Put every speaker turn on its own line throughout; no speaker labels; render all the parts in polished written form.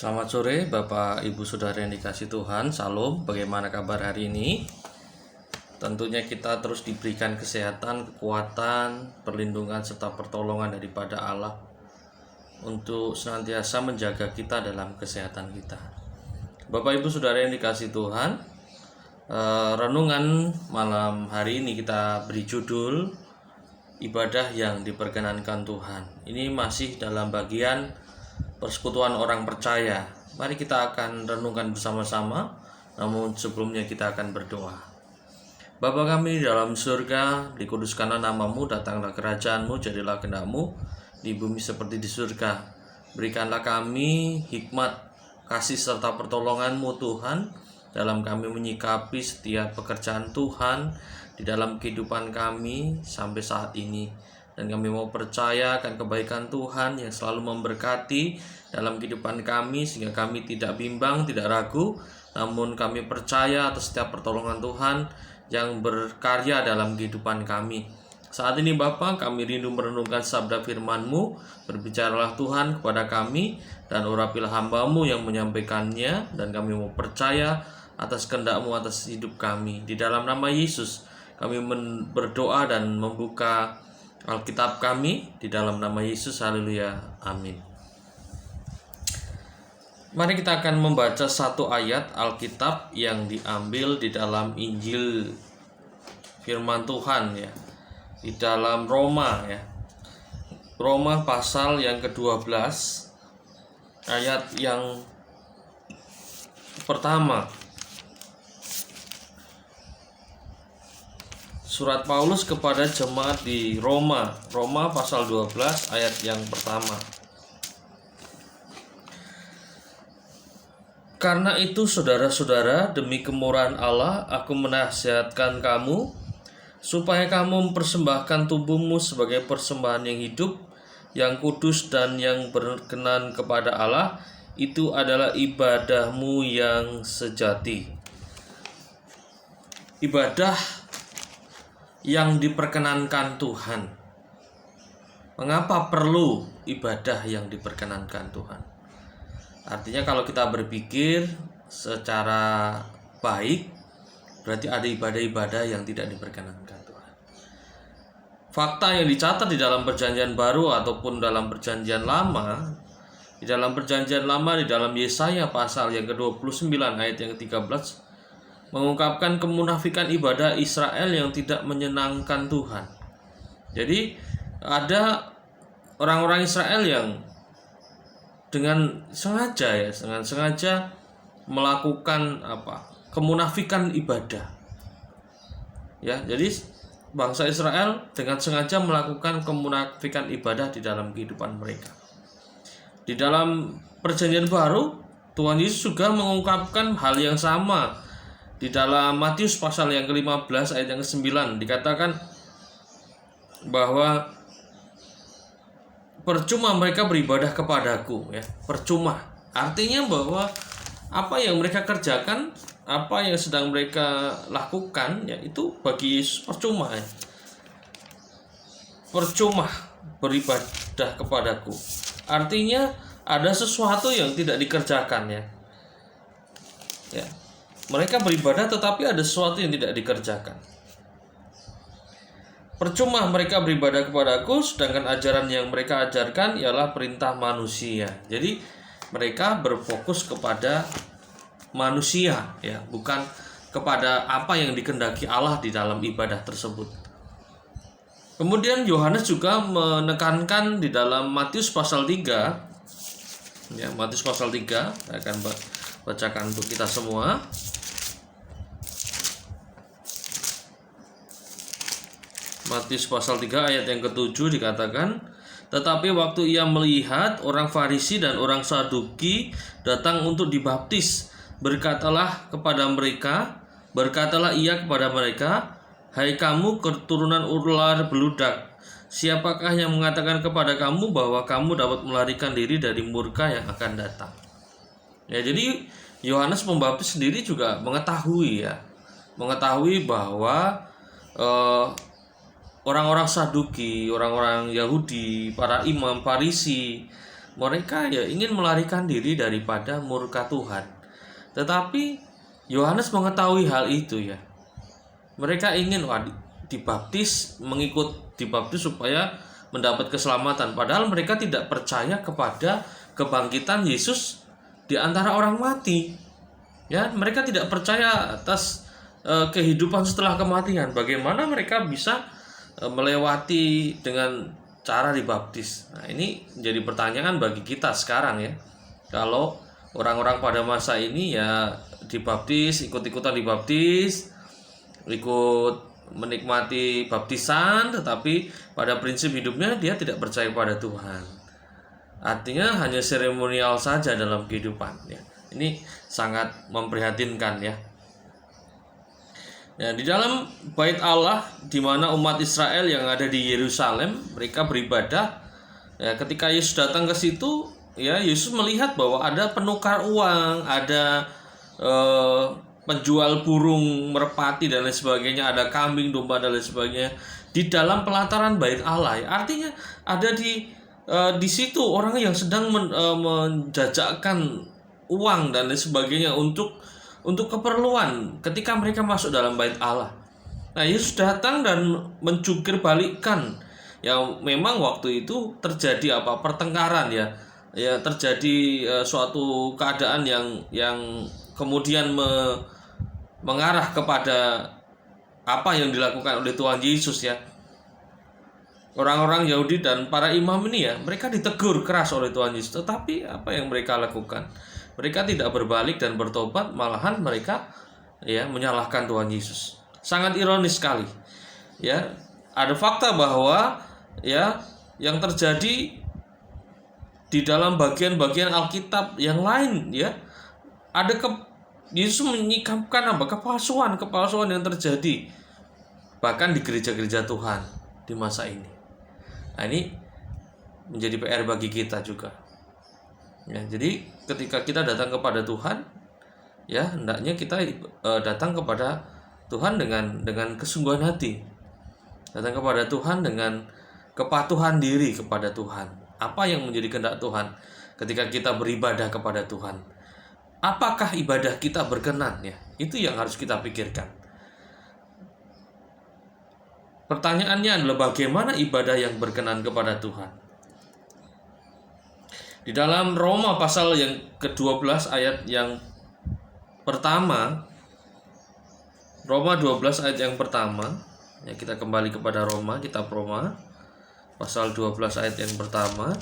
Selamat sore Bapak Ibu Saudara yang dikasih Tuhan. Salam, bagaimana kabar hari ini? Tentunya kita terus diberikan kesehatan, kekuatan, perlindungan serta pertolongan daripada Allah untuk senantiasa menjaga kita dalam kesehatan kita. Bapak Ibu Saudara yang dikasih Tuhan, renungan malam hari ini kita beri judul ibadah yang diperkenankan Tuhan. Ini masih dalam bagian persekutuan orang percaya. Mari kita akan renungkan bersama-sama. Namun sebelumnya kita akan berdoa. Bapa kami di dalam surga, dikuduskanlah namamu, datanglah kerajaanmu, jadilah kehendak-mu di bumi seperti di surga. Berikanlah kami hikmat, kasih serta pertolongan-mu Tuhan, dalam kami menyikapi setiap pekerjaan Tuhan di dalam kehidupan kami sampai saat ini. Dan kami mau percaya akan kebaikan Tuhan yang selalu memberkati dalam kehidupan kami, sehingga kami tidak bimbang, tidak ragu, namun kami percaya atas setiap pertolongan Tuhan yang berkarya dalam kehidupan kami. Saat ini Bapa, kami rindu merenungkan sabda firman-Mu. Berbicaralah Tuhan kepada kami, dan urapilah hamba-Mu yang menyampaikannya, dan kami mau percaya atas kehendak-Mu atas hidup kami. Di dalam nama Yesus kami berdoa dan membuka Alkitab kami di dalam nama Yesus. Haleluya. Amin. Mari kita akan membaca satu ayat Alkitab yang diambil di dalam Injil firman Tuhan ya. Di dalam Roma ya. Roma pasal yang ke-12 ayat yang pertama. Surat Paulus kepada jemaat di Roma, Roma pasal 12 ayat yang pertama. Karena itu saudara-saudara, demi kemurahan Allah, aku menasihatkan kamu, supaya kamu mempersembahkan tubuhmu sebagai persembahan yang hidup, yang kudus dan yang berkenan kepada Allah, itu adalah ibadahmu yang sejati. Ibadah yang diperkenankan Tuhan. Mengapa perlu ibadah yang diperkenankan Tuhan? Artinya kalau kita berpikir secara baik, berarti ada ibadah-ibadah yang tidak diperkenankan Tuhan. Fakta yang dicatat di dalam perjanjian baru ataupun dalam perjanjian lama, di dalam perjanjian lama, di dalam Yesaya pasal yang ke-29 ayat yang ke-13, mengungkapkan kemunafikan ibadah Israel yang tidak menyenangkan Tuhan. Jadi ada orang-orang Israel yang dengan sengaja melakukan kemunafikan ibadah. Ya, jadi bangsa Israel dengan sengaja melakukan kemunafikan ibadah di dalam kehidupan mereka. Di dalam perjanjian baru, Tuhan Yesus juga mengungkapkan hal yang sama. Di dalam Matius pasal yang ke-15 ayat yang ke-9 dikatakan bahwa percuma mereka beribadah kepadaku ya, percuma. Artinya bahwa apa yang mereka kerjakan, apa yang sedang mereka lakukan ya, itu bagi Yesus percuma ya. Percuma beribadah kepadaku. Artinya ada sesuatu yang tidak dikerjakan ya. Ya. Mereka beribadah tetapi ada sesuatu yang tidak dikerjakan. Percuma mereka beribadah kepadaku, sedangkan ajaran yang mereka ajarkan ialah perintah manusia. Jadi mereka berfokus kepada manusia ya, bukan kepada apa yang dikehendaki Allah di dalam ibadah tersebut. Kemudian Yohanes juga menekankan di dalam Matius pasal 3 ya, Matius pasal 3, saya akan bacakan untuk kita semua. Matius pasal 3 ayat yang ke-7 dikatakan, tetapi waktu ia melihat orang Farisi dan orang Saduki datang untuk dibaptis, berkatalah ia kepada mereka, hai kamu keturunan ular beludak, siapakah yang mengatakan kepada kamu bahwa kamu dapat melarikan diri dari murka yang akan datang? Ya, jadi Yohanes Pembaptis sendiri juga mengetahui bahwa orang-orang Saduki, orang-orang Yahudi, para imam Farisi, mereka ya ingin melarikan diri daripada murka Tuhan. Tetapi Yohanes mengetahui hal itu ya. Mereka ingin dibaptis, mengikut dibaptis supaya mendapat keselamatan. Padahal mereka tidak percaya kepada kebangkitan Yesus di antara orang mati. Ya, mereka tidak percaya atas kehidupan setelah kematian. Bagaimana mereka bisa melewati dengan cara dibaptis? Nah, ini menjadi pertanyaan bagi kita sekarang ya. Kalau orang-orang pada masa ini ya dibaptis, ikut-ikutan dibaptis, ikut menikmati baptisan, tetapi pada prinsip hidupnya dia tidak percaya pada Tuhan. Artinya hanya seremonial saja dalam kehidupan ya. Ini sangat memprihatinkan ya. Ya, di dalam bait Allah di mana umat Israel yang ada di Yerusalem mereka beribadah. Ya, ketika Yesus datang ke situ, ya Yesus melihat bahwa ada penukar uang, ada penjual burung merpati dan lain sebagainya, ada kambing domba dan lain sebagainya di dalam pelataran bait Allah. Ya, artinya ada di situ orang yang sedang menjajakkan uang dan lain sebagainya untuk keperluan ketika mereka masuk dalam bait Allah. Nah, Yesus datang dan menjungkir balikkan. Ya, memang waktu itu terjadi pertengkaran ya. Ya, terjadi suatu keadaan yang kemudian mengarah kepada apa yang dilakukan oleh Tuhan Yesus ya. Orang-orang Yahudi dan para imam ini ya, mereka ditegur keras oleh Tuhan Yesus. Tetapi apa yang mereka lakukan? Mereka tidak berbalik dan bertobat, malahan mereka ya menyalahkan Tuhan Yesus. Sangat ironis sekali. Ya, ada fakta bahwa ya yang terjadi di dalam bagian-bagian Alkitab yang lain ya, ada Yesus menyikapkan kepalsuan yang terjadi bahkan di gereja-gereja Tuhan di masa ini. Nah, ini menjadi PR bagi kita juga. Ya, jadi ketika kita datang kepada Tuhan, ya hendaknya kita datang kepada Tuhan dengan kesungguhan hati. Datang kepada Tuhan dengan kepatuhan diri kepada Tuhan. Apa yang menjadi kehendak Tuhan ketika kita beribadah kepada Tuhan? Apakah ibadah kita berkenan ya? Itu yang harus kita pikirkan. Pertanyaannya adalah bagaimana ibadah yang berkenan kepada Tuhan? Di dalam Roma pasal yang ke-12 ayat yang pertama, Roma 12 ayat yang pertama, ya kita kembali kepada Roma, kitab Roma pasal 12 ayat yang pertama.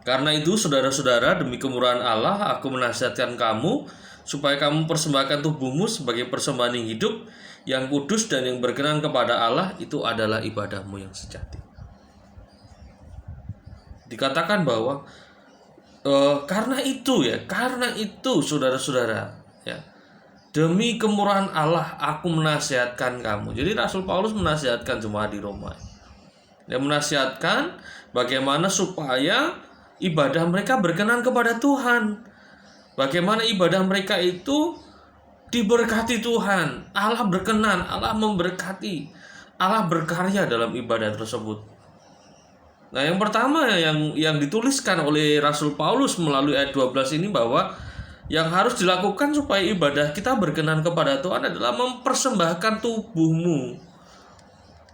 Karena itu saudara-saudara, demi kemurahan Allah aku menasihatkan kamu supaya kamu persembahkan tubuhmu sebagai persembahan yang hidup, yang kudus dan yang berkenan kepada Allah, itu adalah ibadahmu yang sejati. Dikatakan bahwa karena itu saudara-saudara ya, demi kemurahan Allah aku menasihatkan kamu. Jadi Rasul Paulus menasihatkan jemaat di Roma. Dia menasihatkan bagaimana supaya ibadah mereka berkenan kepada Tuhan. Bagaimana ibadah mereka itu diberkati Tuhan. Allah berkenan, Allah memberkati, Allah berkarya dalam ibadah tersebut. Nah, yang pertama yang dituliskan oleh Rasul Paulus melalui ayat 12 ini bahwa yang harus dilakukan supaya ibadah kita berkenan kepada Tuhan adalah mempersembahkan tubuhmu.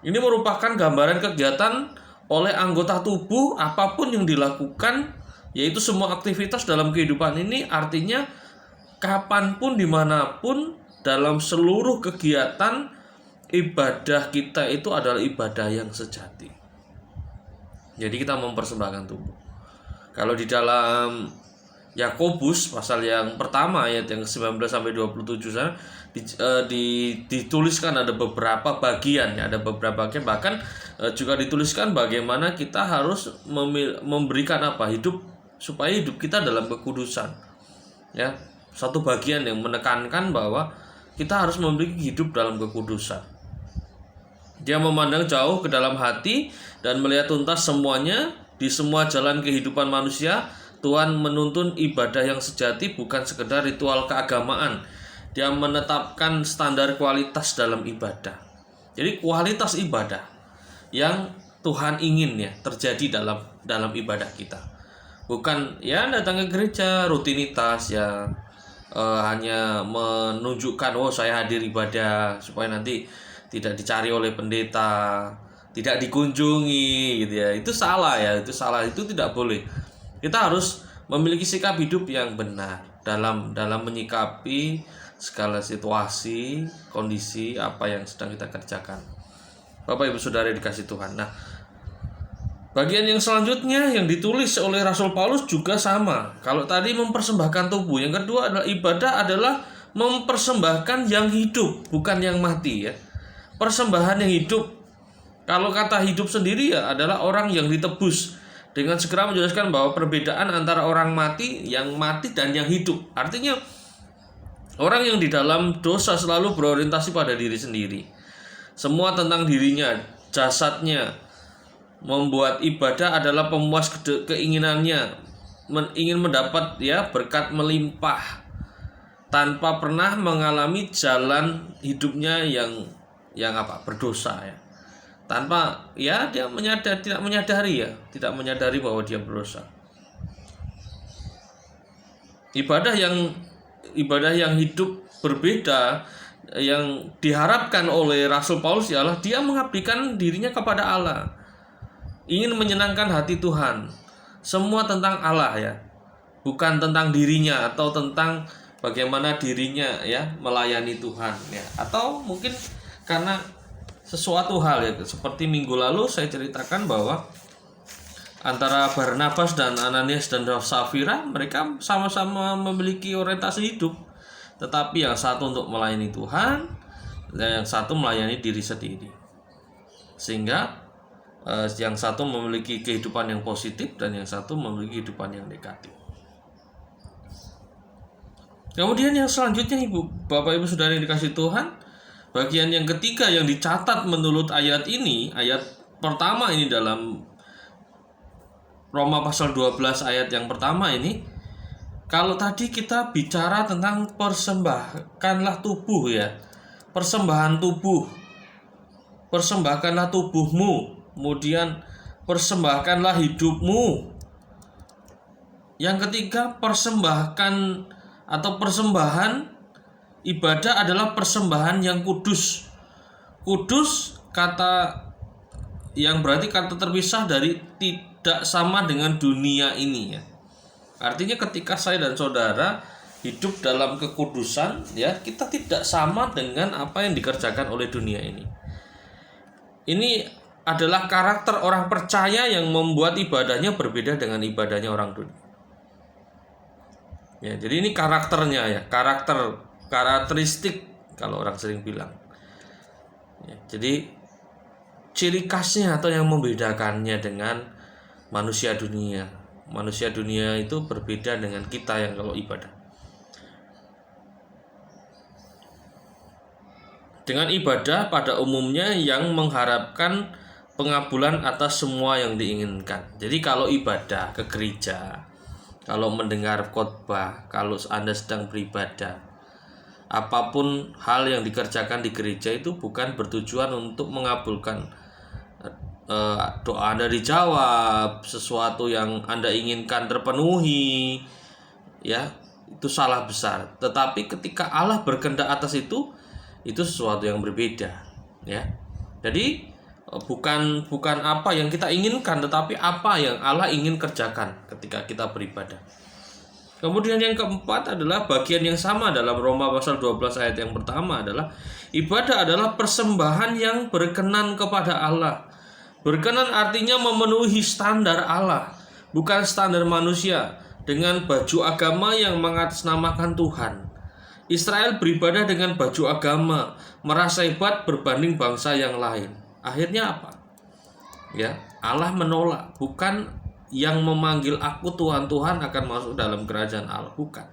Ini merupakan gambaran kegiatan oleh anggota tubuh apapun yang dilakukan, yaitu semua aktivitas dalam kehidupan ini, artinya kapanpun, dimanapun, dalam seluruh kegiatan ibadah kita itu adalah ibadah yang sejati. Jadi kita mempersembahkan tubuh. Kalau di dalam Yakobus pasal yang pertama ayat yang 19 sampai 27 sana dituliskan ada beberapa bagian ya, ada beberapa bagian, bahkan juga dituliskan bagaimana kita harus memberikan hidup supaya hidup kita dalam kekudusan. Ya, satu bagian yang menekankan bahwa kita harus memiliki hidup dalam kekudusan. Dia memandang jauh ke dalam hati dan melihat tuntas semuanya di semua jalan kehidupan manusia. Tuhan menuntun ibadah yang sejati, bukan sekedar ritual keagamaan. Dia menetapkan standar kualitas dalam ibadah. Jadi kualitas ibadah yang Tuhan ingin ya terjadi dalam ibadah kita. Bukan ya datang ke gereja rutinitas ya, hanya menunjukkan oh saya hadir ibadah supaya nanti tidak dicari oleh pendeta, tidak dikunjungi gitu ya. Itu salah ya, itu salah, itu tidak boleh. Kita harus memiliki sikap hidup yang benar dalam menyikapi segala situasi, kondisi apa yang sedang kita kerjakan. Bapak Ibu Saudara dikasih Tuhan. Nah, bagian yang selanjutnya yang ditulis oleh Rasul Paulus juga sama. Kalau tadi mempersembahkan tubuh, yang kedua adalah ibadah adalah mempersembahkan yang hidup, bukan yang mati ya. Persembahan yang hidup. Kalau kata hidup sendiri ya adalah orang yang ditebus. Dengan segera menjelaskan bahwa perbedaan antara orang mati dan yang hidup. Artinya orang yang di dalam dosa selalu berorientasi pada diri sendiri. Semua tentang dirinya, jasadnya. Membuat ibadah adalah pemuas keinginannya, ingin mendapat ya berkat melimpah tanpa pernah mengalami jalan hidupnya yang berdosa ya. Tanpa ya dia tidak menyadari bahwa dia berdosa. Ibadah yang hidup berbeda yang diharapkan oleh Rasul Paulus ialah dia mengabdikan dirinya kepada Allah, ingin menyenangkan hati Tuhan. Semua tentang Allah ya, bukan tentang dirinya atau tentang bagaimana dirinya ya melayani Tuhan ya. Atau mungkin karena sesuatu hal ya, seperti minggu lalu saya ceritakan bahwa antara Barnabas dan Ananias dan Safira, mereka sama-sama memiliki orientasi hidup, tetapi yang satu untuk melayani Tuhan dan yang satu melayani diri sendiri. Sehingga yang satu memiliki kehidupan yang positif dan yang satu memiliki kehidupan yang negatif. Kemudian yang selanjutnya Bapak Ibu Saudara yang dikasih Tuhan, bagian yang ketiga yang dicatat menurut ayat ini, ayat pertama ini dalam Roma pasal 12 ayat yang pertama ini. Kalau tadi kita bicara tentang persembahkanlah tubuh ya, persembahan tubuh, persembahkanlah tubuhmu, kemudian persembahkanlah hidupmu. Yang ketiga, persembahkan atau persembahan ibadah adalah persembahan yang kudus. Kudus kata yang berarti kata terpisah dari, tidak sama dengan dunia ini ya. Artinya ketika saya dan saudara hidup dalam kekudusan ya, kita tidak sama dengan apa yang dikerjakan oleh dunia ini. Ini adalah karakter orang percaya yang membuat ibadahnya berbeda dengan ibadahnya orang dunia. Ya, jadi ini karakternya ya, karakteristik kalau orang sering bilang. Ya, jadi ciri khasnya atau yang membedakannya dengan manusia dunia. Manusia dunia itu berbeda dengan kita yang kalau ibadah. Dengan ibadah pada umumnya yang mengharapkan pengabulan atas semua yang diinginkan. Jadi kalau ibadah ke gereja, kalau mendengar khotbah, kalau Anda sedang beribadah, apapun hal yang dikerjakan di gereja itu bukan bertujuan untuk mengabulkan doa Anda dijawab, sesuatu yang Anda inginkan terpenuhi, ya itu salah besar. Tetapi ketika Allah berkehendak atas itu sesuatu yang berbeda, ya. Jadi bukan apa yang kita inginkan, tetapi apa yang Allah ingin kerjakan ketika kita beribadah. Kemudian yang keempat adalah bagian yang sama dalam Roma pasal 12 ayat yang pertama adalah ibadah adalah persembahan yang berkenan kepada Allah. Berkenan artinya memenuhi standar Allah, bukan standar manusia dengan baju agama yang mengatasnamakan Tuhan. Israel beribadah dengan baju agama, merasa hebat berbanding bangsa yang lain. Akhirnya apa? Ya, Allah menolak, bukan yang memanggil aku Tuhan akan masuk dalam kerajaan Allah, bukan.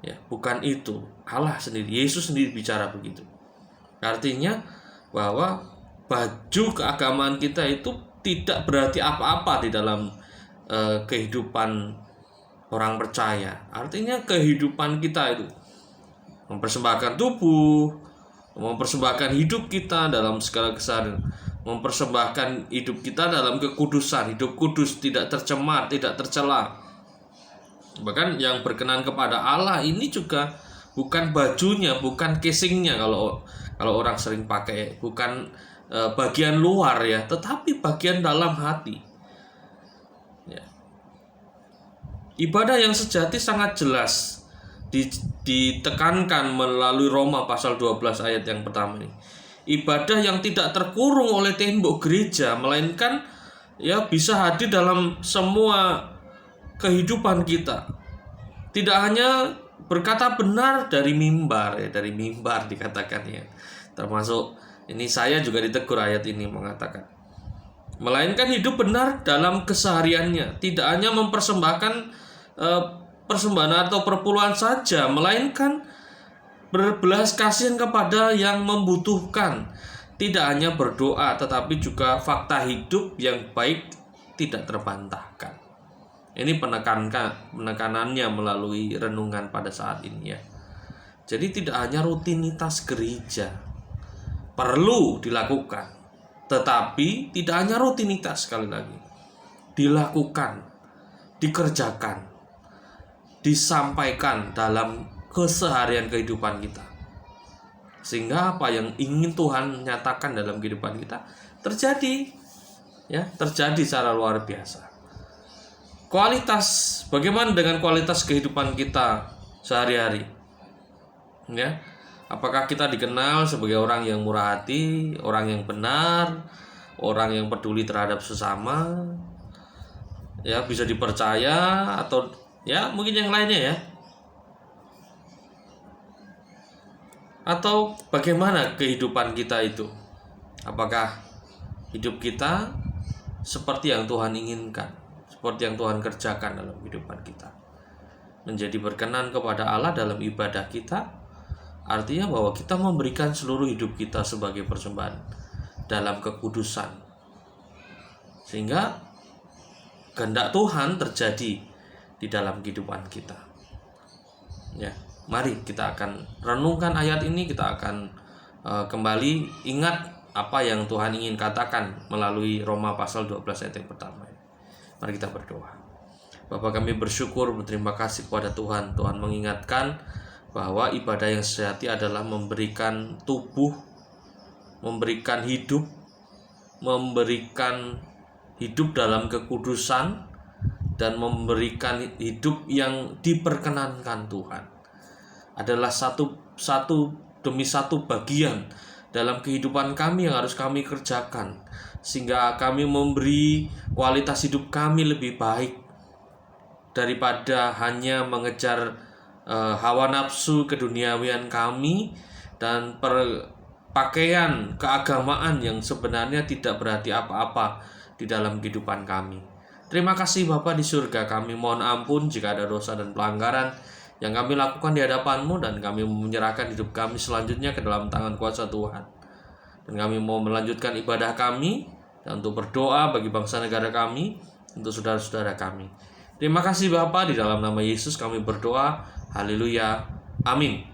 Ya, bukan itu. Allah sendiri, Yesus sendiri bicara begitu. Artinya bahwa baju keagamaan kita itu tidak berarti apa-apa di dalam kehidupan orang percaya. Artinya kehidupan kita itu mempersembahkan tubuh, mempersembahkan hidup kita dalam segala keseharian, mempersembahkan hidup kita dalam kekudusan, hidup kudus, tidak tercemar, tidak tercela. Bahkan yang berkenan kepada Allah ini juga bukan bajunya, bukan casingnya kalau orang sering pakai, bukan bagian luar ya, tetapi bagian dalam hati. Ya. Ibadah yang sejati sangat jelas ditekankan melalui Roma pasal 12 ayat yang pertama ini. Ibadah yang tidak terkurung oleh tembok gereja, melainkan ya bisa hadir dalam semua kehidupan kita. Tidak hanya berkata benar dari mimbar ya, dari mimbar dikatakan ya. Termasuk ini saya juga ditegur ayat ini mengatakan, melainkan hidup benar dalam kesehariannya, tidak hanya mempersembahkan persembahan atau perpuluhan saja, melainkan berbelas kasihan kepada yang membutuhkan. Tidak hanya berdoa, tetapi juga fakta hidup yang baik tidak terbantahkan. Ini penekanannya melalui renungan pada saat ini ya. Jadi tidak hanya rutinitas gereja perlu dilakukan, tetapi tidak hanya rutinitas, sekali lagi dilakukan, dikerjakan, disampaikan dalam keseharian kehidupan kita, sehingga apa yang ingin Tuhan nyatakan dalam kehidupan kita terjadi ya, terjadi secara luar biasa. Bagaimana dengan kualitas kehidupan kita sehari-hari ya? Apakah kita dikenal sebagai orang yang murah hati, orang yang benar, orang yang peduli terhadap sesama ya, bisa dipercaya, atau ya mungkin yang lainnya ya? Atau bagaimana kehidupan kita itu? Apakah hidup kita seperti yang Tuhan inginkan, seperti yang Tuhan kerjakan dalam kehidupan kita, menjadi berkenan kepada Allah dalam ibadah kita? Artinya bahwa kita memberikan seluruh hidup kita sebagai persembahan dalam kekudusan, sehingga kehendak Tuhan terjadi di dalam kehidupan kita ya. Mari kita akan renungkan ayat ini, kita akan kembali ingat apa yang Tuhan ingin katakan melalui Roma pasal 12 ayat yang pertama. Mari kita berdoa. Bapa, kami bersyukur, berterima kasih kepada Tuhan. Tuhan mengingatkan bahwa ibadah yang sejati adalah memberikan tubuh, memberikan hidup dalam kekudusan, dan memberikan hidup yang diperkenankan Tuhan. Adalah satu demi satu bagian dalam kehidupan kami yang harus kami kerjakan, sehingga kami memberi kualitas hidup kami lebih baik daripada hanya mengejar hawa nafsu keduniawian kami dan pakaian keagamaan yang sebenarnya tidak berarti apa-apa di dalam kehidupan kami. Terima kasih Bapa di surga, kami mohon ampun jika ada dosa dan pelanggaran yang kami lakukan di hadapan-Mu, dan kami menyerahkan hidup kami selanjutnya ke dalam tangan kuasa Tuhan. Dan kami mau melanjutkan ibadah kami dan untuk berdoa bagi bangsa negara kami, untuk saudara-saudara kami. Terima kasih Bapa, di dalam nama Yesus kami berdoa. Haleluya. Amin.